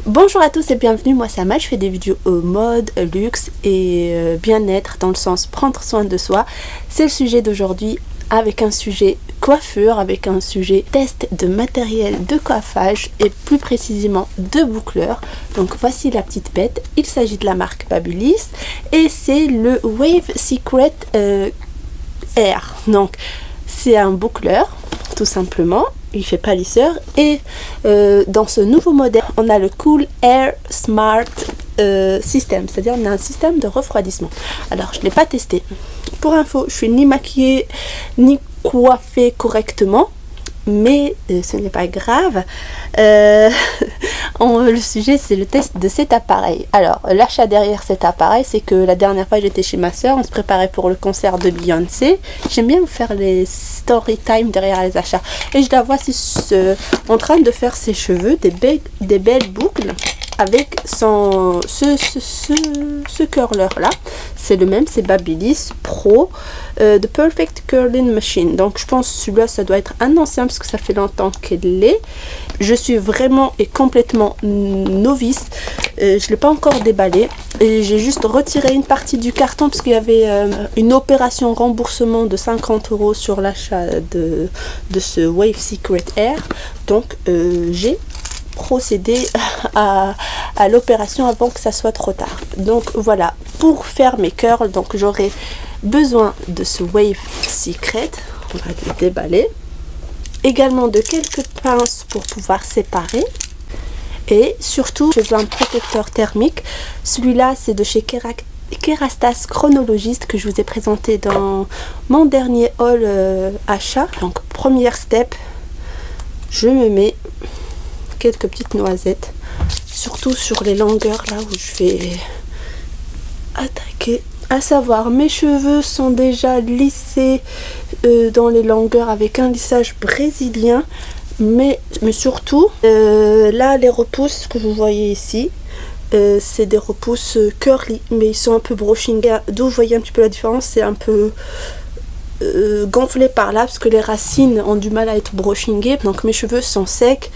Bonjour à tous et bienvenue, moi c'est Amal, je fais des vidéos mode, luxe et bien-être dans le sens prendre soin de soi. C'est le sujet d'aujourd'hui avec un sujet coiffure, avec un sujet test de matériel de coiffage et plus précisément de boucleur. Donc voici la petite bête, il s'agit de la marque Babyliss et c'est le Wave Secret Air. Donc c'est un boucleur tout simplement. Il fait pas lisseur et dans ce nouveau modèle on a le Cool Air Smart System, c'est-à-dire on a un système de refroidissement. Alors je l'ai pas testé, pour info je suis ni maquillée ni coiffée correctement, mais ce n'est pas grave. Le sujet c'est le test de cet appareil. Alors l'achat derrière cet appareil, c'est que la dernière fois j'étais chez ma soeur, on se préparait pour le concert de Beyoncé. J'aime bien vous faire les story time derrière les achats et je la vois en train de faire ses cheveux, des belles boucles avec ce curler là. C'est le même, c'est Babyliss Pro The Perfect Curling Machine. Donc je pense celui-là ça doit être un ancien parce que ça fait longtemps qu'elle l'est. Je suis vraiment et complètement novice, je l'ai pas encore déballé et j'ai juste retiré une partie du carton parce qu'il y avait une opération remboursement de 50 € sur l'achat de ce Wave Secret Air. Donc j'ai procéder à l'opération avant que ça soit trop tard. Donc voilà, pour faire mes curls, donc j'aurai besoin de ce Wave Secret, on va le déballer, également de quelques pinces pour pouvoir séparer et surtout je veux un protecteur thermique. Celui-là c'est de chez Kerastase Chronologiste que je vous ai présenté dans mon dernier haul achat. Donc première step, je me mets quelques petites noisettes, surtout sur les longueurs là où je vais attaquer. À savoir, mes cheveux sont déjà lissés dans les longueurs avec un lissage brésilien, mais surtout là les repousses que vous voyez ici, c'est des repousses curly, mais ils sont un peu brushing, d'où vous voyez un petit peu la différence, c'est un peu gonflé par là parce que les racines ont du mal à être brushingées. Donc mes cheveux sont secs,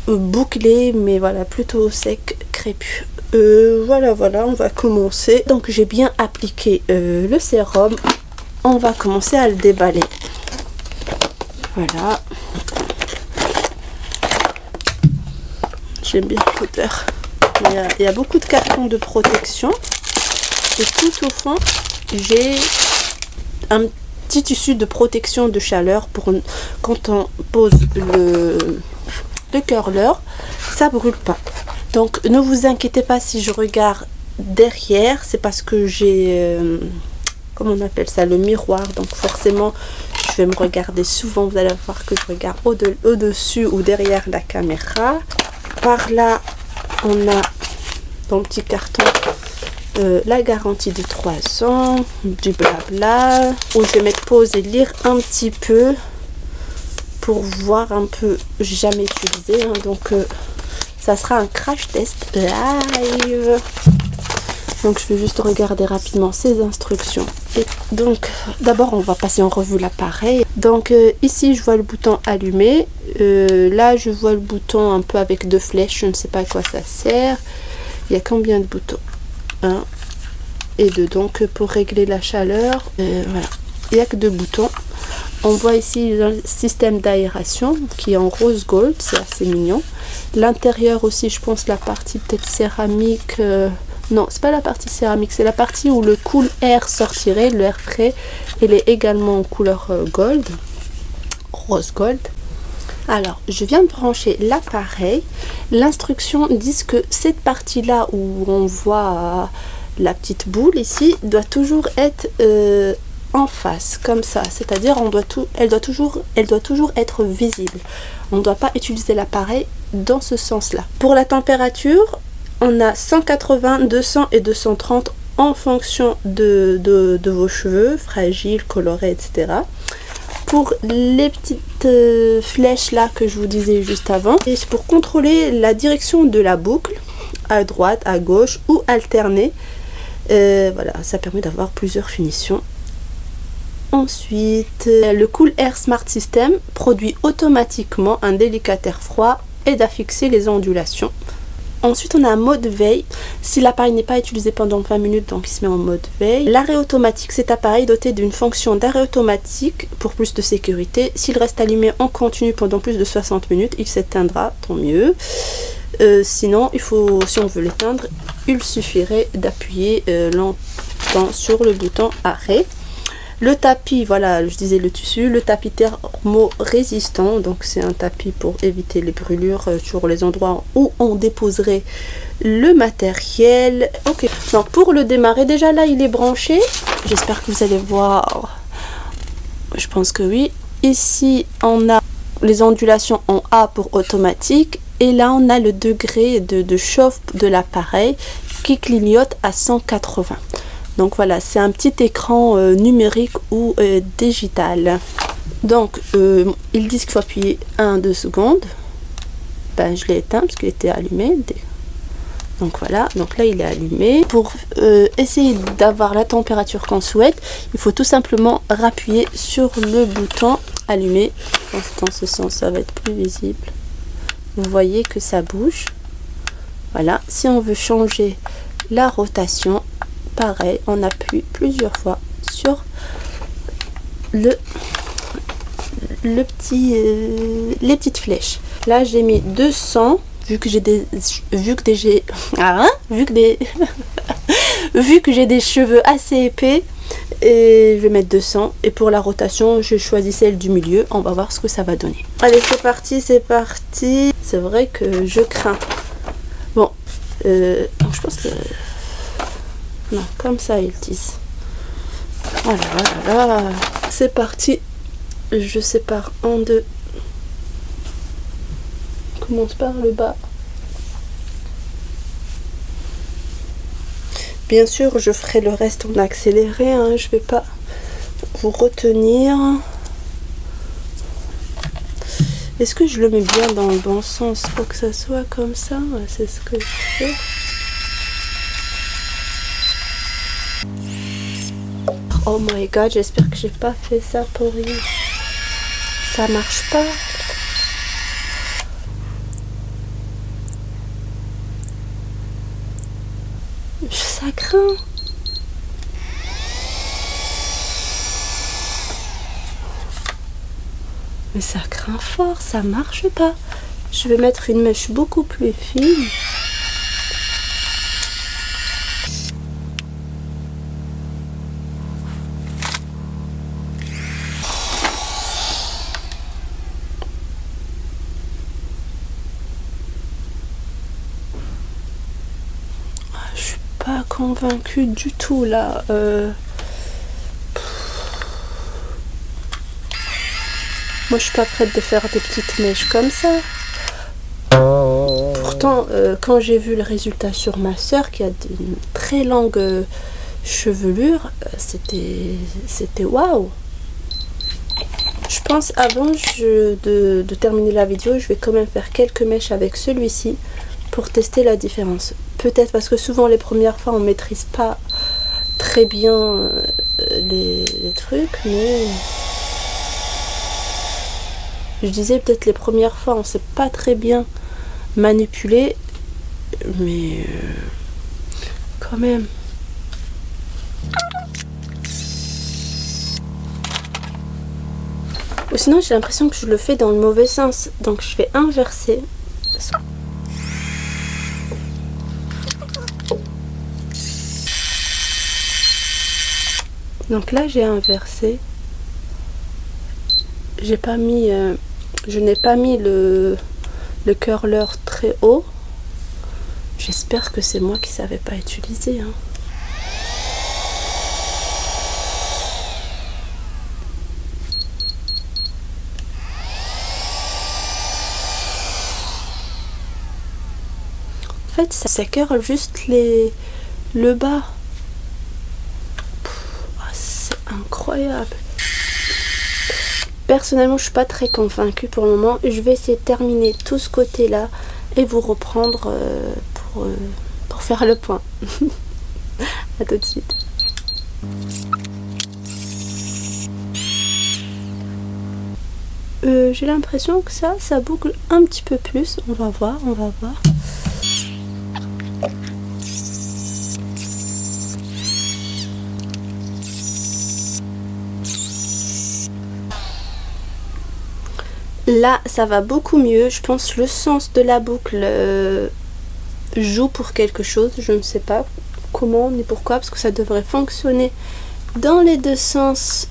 bouclé, mais voilà, plutôt sec, crépus. Voilà, on va commencer. Donc j'ai bien appliqué le sérum, on va commencer à le déballer. Voilà, j'aime bien l'odeur. Il y a beaucoup de cartons de protection et tout au fond j'ai un petit tissu de protection de chaleur pour quand on pose le curler, ça brûle pas. Donc ne vous inquiétez pas si je regarde derrière, c'est parce que j'ai comment on appelle ça, le miroir, donc forcément je vais me regarder souvent. Vous allez voir que je regarde au-dessus ou derrière la caméra. Par là on a dans le petit carton la garantie de 3 ans, du blabla, où je vais mettre pause et lire un petit peu pour voir un peu. J'ai jamais utilisé hein, donc ça sera un crash test live. Donc je vais juste regarder rapidement ces instructions. Et donc d'abord on va passer en revue l'appareil. Donc ici je vois le bouton allumé, là je vois le bouton un peu avec 2 flèches, je ne sais pas à quoi ça sert. Il y a combien de boutons? 1 et 2, donc pour régler la chaleur, voilà, il n'y a que 2 boutons. On voit ici le système d'aération qui est en rose gold, c'est assez mignon. L'intérieur aussi, je pense la partie peut-être céramique, non c'est pas la partie céramique, c'est la partie où le cool air sortirait, l'air frais. Elle est également en couleur gold, rose gold. Alors je viens de brancher l'appareil. L'instruction dit que cette partie là où on voit la petite boule ici doit toujours être en face comme ça, c'est-à-dire elle doit toujours être visible. On ne doit pas utiliser l'appareil dans ce sens là. Pour la température on a 180, 200 et 230 en fonction de vos cheveux fragiles, colorés, etc. Pour les petites flèches là que je vous disais juste avant, et c'est pour contrôler la direction de la boucle, à droite, à gauche ou alterner. Voilà, ça permet d'avoir plusieurs finitions. Ensuite, le Cool Air Smart System produit automatiquement un délicat air froid, aide à fixer les ondulations. Ensuite, on a un mode veille. Si l'appareil n'est pas utilisé pendant 20 minutes, donc il se met en mode veille. L'arrêt automatique, cet appareil doté d'une fonction d'arrêt automatique pour plus de sécurité. S'il reste allumé en continu pendant plus de 60 minutes, il s'éteindra, tant mieux. Sinon, si on veut l'éteindre, il suffirait d'appuyer longtemps sur le bouton arrêt. Le tapis, voilà, je disais le tissu, le tapis thermo-résistant, donc c'est un tapis pour éviter les brûlures sur les endroits où on déposerait le matériel. Ok, donc pour le démarrer, déjà là il est branché, j'espère que vous allez voir, je pense que oui. Ici on a les ondulations en A pour automatique, et là on a le degré de chauffe de l'appareil qui clignote à 180. Donc voilà, c'est un petit écran numérique ou digital. Donc ils disent qu'il faut appuyer 1-2 secondes. Ben, je l'ai éteint parce qu'il était allumé. Donc voilà, donc là il est allumé. Pour essayer d'avoir la température qu'on souhaite, il faut tout simplement rappuyer sur le bouton allumer. Je pense que dans ce sens ça va être plus visible. Vous voyez que ça bouge. Voilà, si on veut changer la rotation, pareil, on appuie plusieurs fois sur les petites flèches. Là j'ai mis 200 vu que j'ai des cheveux assez épais, et je vais mettre 200. Et pour la rotation, je choisis celle du milieu. On va voir ce que ça va donner. Allez, c'est parti, c'est parti. C'est vrai que je crains. Bon, je pense que non, comme ça ils disent. Voilà, voilà. C'est parti. Je sépare en deux. On commence par le bas. Bien sûr, je ferai le reste en accéléré, hein. Je vais pas vous retenir. Est-ce que je le mets bien dans le bon sens pour que ça soit comme ça? C'est ce que je fais. Oh my god, j'espère que j'ai pas fait ça pour rien. Ça marche pas. Ça craint. Mais ça craint fort, ça marche pas. Je vais mettre une mèche beaucoup plus fine. Je suis pas convaincue du tout là. Moi je suis pas prête de faire des petites mèches comme ça. Pourtant quand j'ai vu le résultat sur ma soeur qui a une très longue chevelure, c'était waouh. Je pense avant de terminer la vidéo, je vais quand même faire quelques mèches avec celui-ci pour tester la différence. Peut-être parce que souvent les premières fois on maîtrise pas très bien les trucs, mais je disais peut-être les premières fois on sait pas très bien manipuler, mais quand même. Ou sinon j'ai l'impression que je le fais dans le mauvais sens, donc je vais inverser. Donc là j'ai inversé. J'ai pas mis, je n'ai pas mis le curler très haut. J'espère que c'est moi qui savais pas utiliser. Hein. En fait, ça curle juste le bas. C'est incroyable. Personnellement, je suis pas très convaincue pour le moment. Je vais essayer de terminer tout ce côté-là et vous reprendre pour faire le point. À tout de suite. J'ai l'impression que ça boucle un petit peu plus. On va voir, on va voir. Là, ça va beaucoup mieux. Je pense que le sens de la boucle joue pour quelque chose. Je ne sais pas comment ni pourquoi, parce que ça devrait fonctionner dans les deux sens.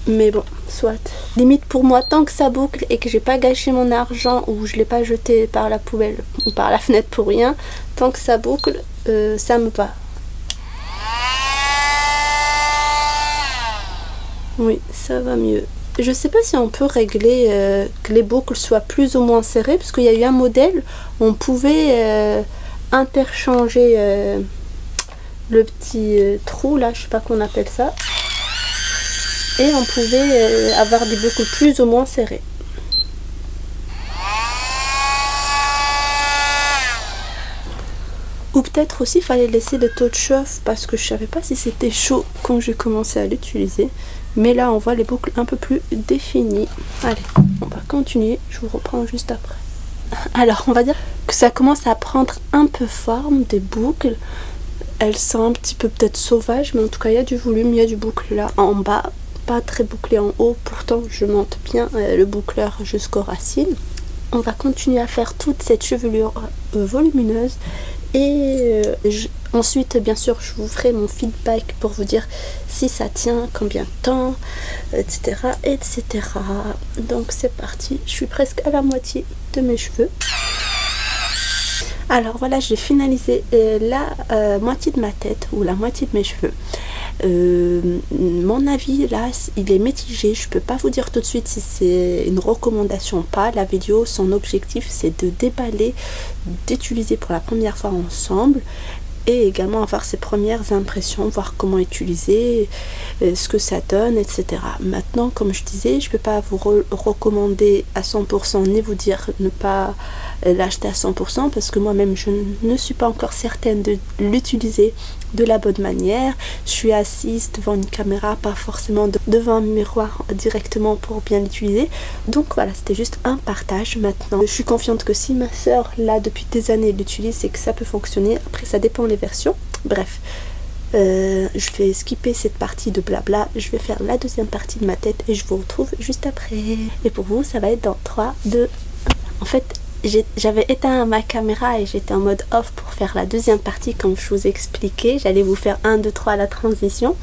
Mais bon, soit. Limite pour moi, tant que ça boucle et que j'ai pas gâché mon argent ou je l'ai pas jeté par la poubelle ou par la fenêtre pour rien, tant que ça boucle, ça me va. Oui, ça va mieux. Je sais pas si on peut régler que les boucles soient plus ou moins serrées, parce qu'il y a eu un modèle où on pouvait interchanger le petit trou là, je sais pas qu'on appelle ça, et on pouvait avoir des boucles plus ou moins serrées. Ou peut-être aussi il fallait laisser le taux de chauffe, parce que je savais pas si c'était chaud quand j'ai commencé à l'utiliser. Mais là on voit les boucles un peu plus définies. Allez, on va continuer, je vous reprends juste après. Alors on va dire que ça commence à prendre un peu forme des boucles. Elles sont un petit peu peut-être sauvages, mais en tout cas il y a du volume, il y a du boucle là en bas. Pas très bouclé en haut, pourtant je monte bien le boucleur jusqu'aux racines. On va continuer à faire toute cette chevelure volumineuse. Et ensuite, bien sûr, je vous ferai mon feedback pour vous dire si ça tient, combien de temps, etc. etc. Donc c'est parti, je suis presque à la moitié de mes cheveux. Alors voilà, j'ai finalisé la moitié de ma tête ou la moitié de mes cheveux. Mon avis là, il est mitigé. Je peux pas vous dire tout de suite si c'est une recommandation ou pas. La vidéo, son objectif c'est de déballer, d'utiliser pour la première fois ensemble, et également avoir ses premières impressions, voir comment utiliser, ce que ça donne, etc. Maintenant, comme je disais, je peux pas vous recommander à 100% ni vous dire ne pas l'acheter à 100%, parce que moi-même je ne suis pas encore certaine de l'utiliser de la bonne manière. Je suis assise devant une caméra, pas forcément devant un miroir directement pour bien l'utiliser. Donc voilà, c'était juste un partage. Maintenant, je suis confiante que si ma soeur là depuis des années l'utilise, c'est que ça peut fonctionner. Après ça dépend les versions. Bref, je vais skipper cette partie de blabla. Je vais faire la deuxième partie de ma tête et je vous retrouve juste après. Et pour vous, ça va être dans 3, 2, 1. En fait, j'avais éteint ma caméra et j'étais en mode off pour faire la deuxième partie comme je vous expliquais. J'allais vous faire 1, 2, 3 la transition.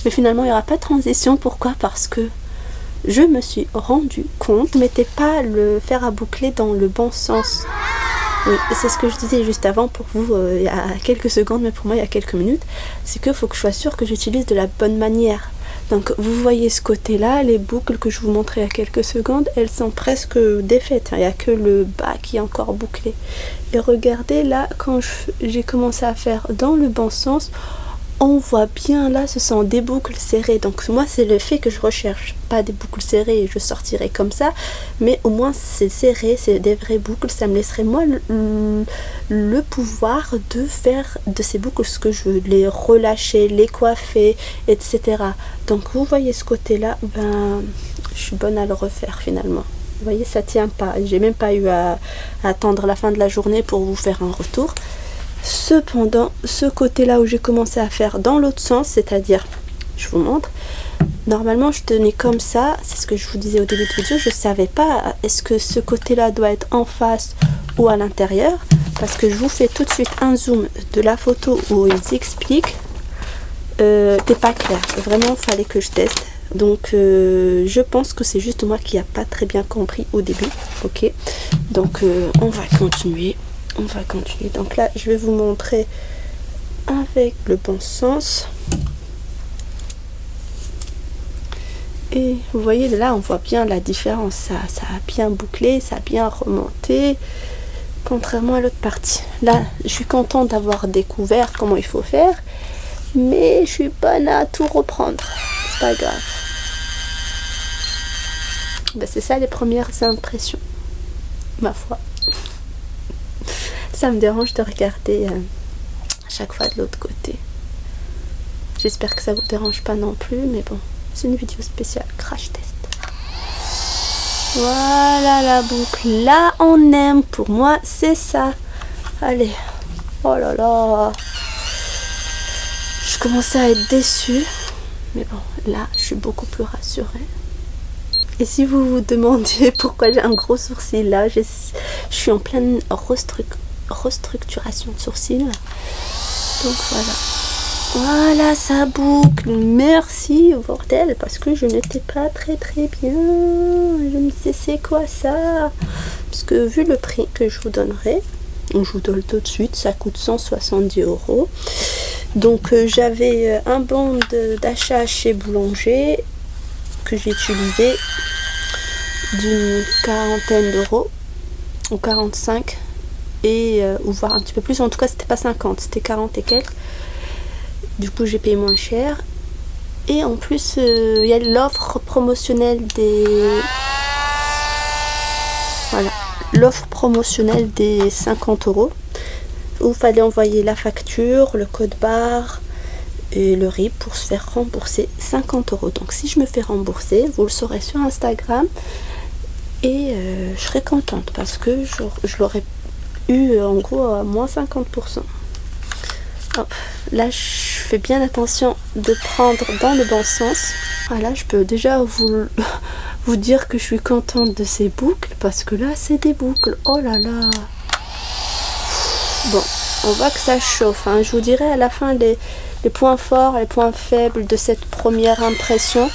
Mais finalement, il n'y aura pas de transition. Pourquoi? Parce que je me suis rendu compte que je ne mettais pas le fer à boucler dans le bon sens. Oui, c'est ce que je disais juste avant pour vous il y a quelques secondes, mais pour moi il y a quelques minutes. C'est qu'il faut que je sois sûre que j'utilise de la bonne manière. Donc vous voyez ce côté là, les boucles que je vous montrais il y a quelques secondes, elles sont presque défaites, il n'y a que le bas qui est encore bouclé. Et regardez là, quand j'ai commencé à faire dans le bon sens, on voit bien là, ce sont des boucles serrées. Donc moi c'est le fait que je recherche, pas des boucles serrées et je sortirai comme ça, mais au moins c'est serré, c'est des vraies boucles. Ça me laisserait moi le pouvoir de faire de ces boucles ce que je veux, les relâcher, les coiffer, etc. Donc vous voyez ce côté là, ben je suis bonne à le refaire finalement. Vous voyez, ça tient pas, j'ai même pas eu à attendre la fin de la journée pour vous faire un retour. Cependant, ce côté-là où j'ai commencé à faire dans l'autre sens, c'est-à-dire, je vous montre, normalement je tenais comme ça, c'est ce que je vous disais au début de vidéo, je savais pas est-ce que ce côté-là doit être en face ou à l'intérieur, parce que je vous fais tout de suite un zoom de la photo où ils expliquent, c'est pas clair, vraiment il fallait que je teste. Donc je pense que c'est juste moi qui n'ai pas très bien compris au début. Ok, donc on va continuer. On va continuer. Donc là, je vais vous montrer avec le bon sens. Et vous voyez, là, on voit bien la différence. Ça a bien bouclé, ça a bien remonté. Contrairement à l'autre partie. Là, je suis contente d'avoir découvert comment il faut faire. Mais je suis bonne à tout reprendre. C'est pas grave. Ben, c'est ça les premières impressions. Ma foi. Ça me dérange de regarder à chaque fois de l'autre côté. J'espère que ça vous dérange pas non plus, mais bon, c'est une vidéo spéciale crash test. Voilà la boucle. Là, on aime. Pour moi, c'est ça. Allez. Oh là là. Je commençais à être déçue. Mais bon, là, je suis beaucoup plus rassurée. Et si vous vous demandiez pourquoi j'ai un gros sourcil là, je suis en pleine restructuration de sourcils. Donc voilà. Voilà, ça boucle. Merci, bordel, parce que je n'étais pas très bien. Je me disais, c'est quoi ça? Parce que vu le prix que je vous donnerai, je vous donne tout de suite, ça coûte 170 €. Donc j'avais un bon d'achat chez Boulanger que j'ai utilisé d'une quarantaine d'euros ou 45 et ou voire un petit peu plus. En tout cas, c'était pas 50, c'était 40 et quelques. Du coup, j'ai payé moins cher. Et en plus, il y a l'offre promotionnelle des... Voilà, l'offre promotionnelle des 50 €. Où il fallait envoyer la facture, le code barre et le RIB pour se faire rembourser 50 €. Donc si je me fais rembourser, vous le saurez sur Instagram. Et je serai contente parce que je l'aurais eu en gros à moins 50%. Hop, là je fais bien attention de prendre dans le bon sens. Voilà, je peux déjà vous dire que je suis contente de ces boucles parce que là c'est des boucles. Oh là là. Bon, on voit que ça chauffe, hein. Je vous dirai à la fin les points forts, les points faibles de cette première impression.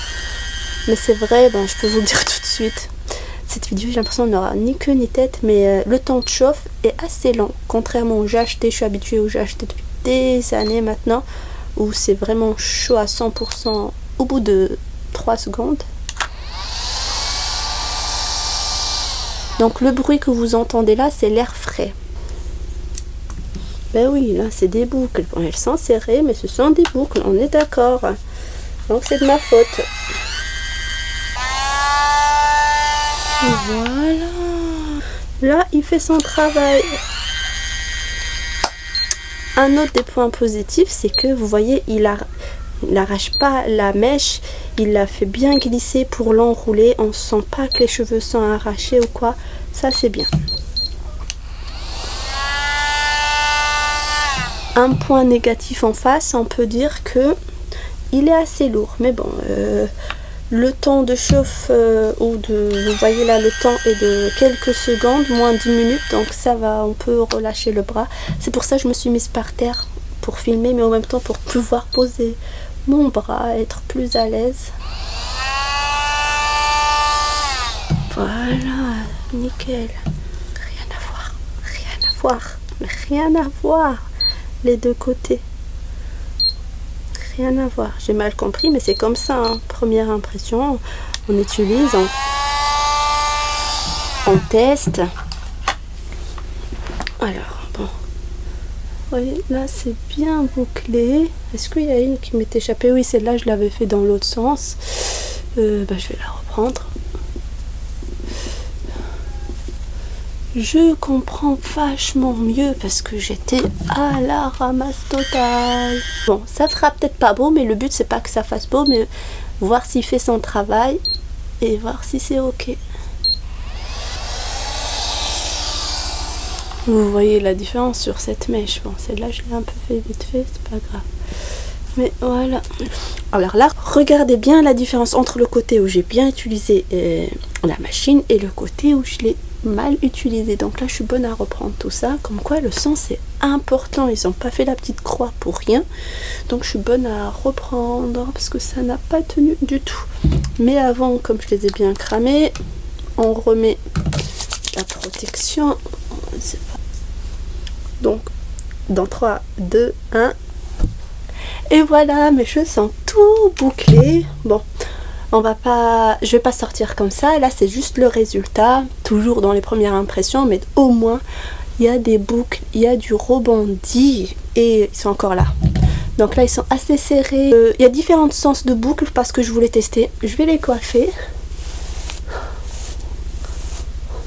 Mais c'est vrai, ben, je peux vous le dire tout de suite. Cette vidéo, j'ai l'impression qu'on n'aura ni queue ni tête, mais le temps de chauffe est assez lent. Contrairement au j'ai acheté, je suis habituée au j'ai acheté depuis des années maintenant, où c'est vraiment chaud à 100% au bout de 3 secondes. Donc le bruit que vous entendez là, c'est l'air frais. Ben oui, là c'est des boucles. Bon, elles sont serrées, mais ce sont des boucles, on est d'accord. Donc c'est de ma faute. Voilà. Là, il fait son travail. Un autre des points positifs, c'est que vous voyez, il n'arrache pas la mèche. Il la fait bien glisser pour l'enrouler. On ne sent pas que les cheveux sont arrachés ou quoi. Ça, c'est bien. Un point négatif en face, on peut dire que il est assez lourd. Mais bon, le temps de chauffe ou de, vous voyez là, le temps est de quelques secondes, moins 10 minutes. Donc ça va, on peut relâcher le bras. C'est pour ça que je me suis mise par terre pour filmer, mais en même temps pour pouvoir poser mon bras, être plus à l'aise. Voilà, nickel. Rien à voir, rien à voir, rien à voir. Les deux côtés. Rien à voir. J'ai mal compris, mais c'est comme ça. Hein. Première impression, on utilise, on teste. Alors, bon. Vous voyez, là, c'est bien bouclé. Est-ce qu'il y a une qui m'est échappée? Oui, celle-là, je l'avais fait dans l'autre sens. Je vais la reprendre. Je comprends vachement mieux parce que j'étais à la ramasse totale. Bon, ça fera peut-être pas beau, mais le but c'est pas que ça fasse beau, mais voir s'il fait son travail et voir si c'est ok. Vous voyez la différence sur cette mèche. Bon, celle-là je l'ai un peu fait vite fait, c'est pas grave. Mais voilà. Alors là, regardez bien la différence entre le côté où j'ai bien utilisé la machine et le côté où je l'ai mal utilisé. Donc là je suis bonne à reprendre tout ça, comme quoi le sens c'est important, ils n'ont pas fait la petite croix pour rien, donc je suis bonne à reprendre parce que ça n'a pas tenu du tout. Mais avant, comme je les ai bien cramés, on remet la protection. Donc dans 3, 2, 1 et voilà, mes cheveux sont tout bouclés. Bon, je vais pas sortir comme ça, là c'est juste le résultat, toujours dans les premières impressions, mais au moins il y a des boucles, il y a du rebondi et ils sont encore là. Donc là ils sont assez serrés. Il y a différents sens de boucles parce que je voulais tester. Je vais les coiffer,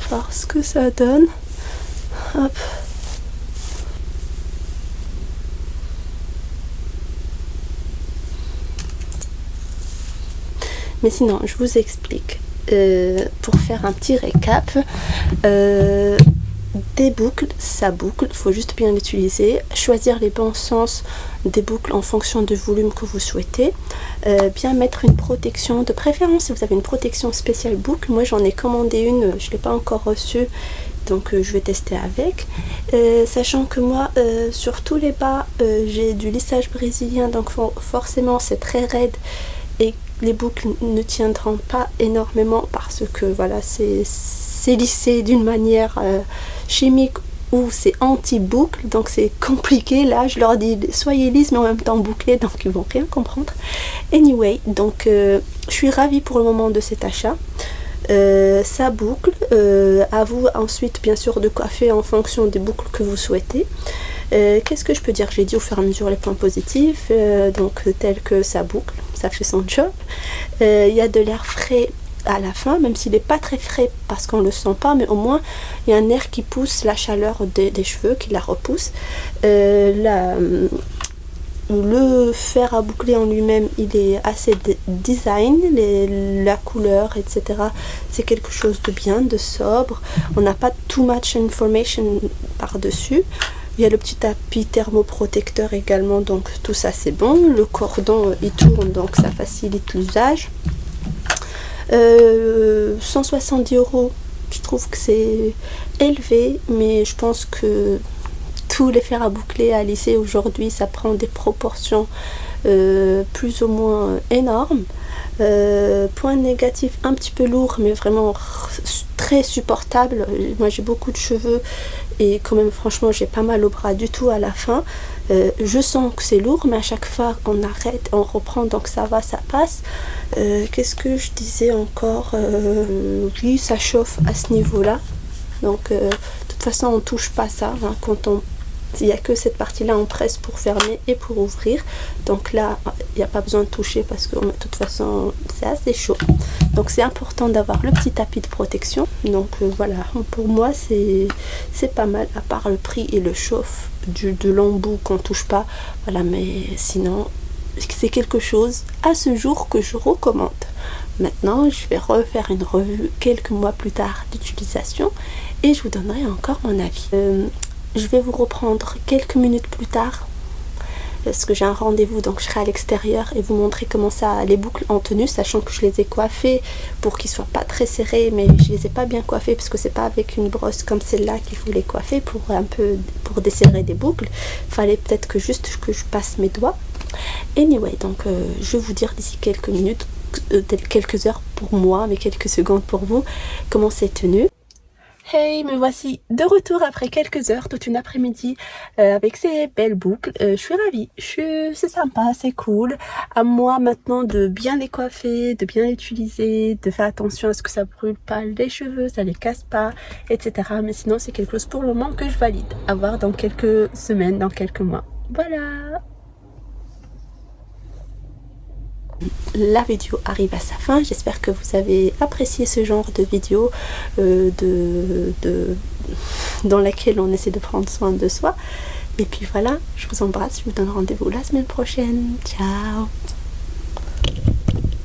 voir ce que ça donne. Hop. Mais sinon, je vous explique. Pour faire un petit récap, des boucles, ça boucle, il faut juste bien l'utiliser, choisir les bons sens des boucles en fonction du volume que vous souhaitez, bien mettre une protection, de préférence si vous avez une protection spéciale boucle. Moi j'en ai commandé une, je ne l'ai pas encore reçue, donc je vais tester avec, sachant que moi sur tous les bas j'ai du lissage brésilien, donc forcément c'est très raide et les boucles ne tiendront pas énormément parce que voilà, c'est lissé d'une manière chimique ou c'est anti-boucle, donc c'est compliqué. Là je leur dis soyez lisse mais en même temps bouclé, donc ils vont rien comprendre. Anyway, donc je suis ravie pour le moment de cet achat. Ça boucle, à vous ensuite bien sûr de coiffer en fonction des boucles que vous souhaitez. Qu'est-ce que je peux dire? J'ai dit au fur et à mesure les points positifs, donc tel que ça boucle, ça fait son job. Il y a de l'air frais à la fin, même s'il n'est pas très frais parce qu'on ne le sent pas, mais au moins il y a un air qui pousse la chaleur des cheveux, qui la repousse. Le fer à boucler en lui-même, il est assez design, la couleur, etc. C'est quelque chose de bien, de sobre. On n'a pas too much information par-dessus. Il y a le petit tapis thermoprotecteur également, donc tout ça c'est bon. Le cordon il tourne, donc ça facilite l'usage. 170 €, je trouve que c'est élevé, mais je pense que tous les fers à boucler à lisser aujourd'hui, ça prend des proportions plus ou moins énormes. Point négatif, un petit peu lourd, mais vraiment très supportable. Moi j'ai beaucoup de cheveux et quand même franchement j'ai pas mal au bras du tout à la fin. Je sens que c'est lourd, mais à chaque fois on arrête, on reprend, donc ça va, ça passe. Qu'est-ce que je disais encore? Oui, ça chauffe à ce niveau là, donc de toute façon on touche pas ça, hein, quand on il n'y a que cette partie là on presse pour fermer et pour ouvrir, donc là il n'y a pas besoin de toucher parce que de toute façon c'est assez chaud, donc c'est important d'avoir le petit tapis de protection. Donc voilà, pour moi c'est pas mal, à part le prix et le chauffe de l'embout qu'on touche pas, voilà, mais sinon c'est quelque chose à ce jour que je recommande. Maintenant je vais refaire une revue quelques mois plus tard d'utilisation et je vous donnerai encore mon avis. Je vais vous reprendre quelques minutes plus tard parce que j'ai un rendez-vous, donc je serai à l'extérieur et vous montrer comment ça, les boucles en tenue, sachant que je les ai coiffées pour qu'ils soient pas très serrés, mais je les ai pas bien coiffés parce que c'est pas avec une brosse comme celle-là qu'il faut les coiffer pour un peu pour desserrer des boucles. Fallait peut-être que juste que je passe mes doigts. Anyway, donc je vais vous dire d'ici quelques minutes, quelques heures pour moi, mais quelques secondes pour vous, comment c'est tenu. Hey, me voici de retour après quelques heures, toute une après-midi avec ces belles boucles. Je suis ravie, c'est sympa, c'est cool. À moi maintenant de bien les coiffer, de bien les utiliser, de faire attention à ce que ça brûle pas les cheveux, ça les casse pas, etc. Mais sinon c'est quelque chose pour le moment que je valide. À voir dans quelques semaines, dans quelques mois. Voilà. La vidéo arrive à sa fin, j'espère que vous avez apprécié ce genre de vidéo dans laquelle on essaie de prendre soin de soi. Et puis voilà, je vous embrasse, je vous donne rendez-vous la semaine prochaine. Ciao.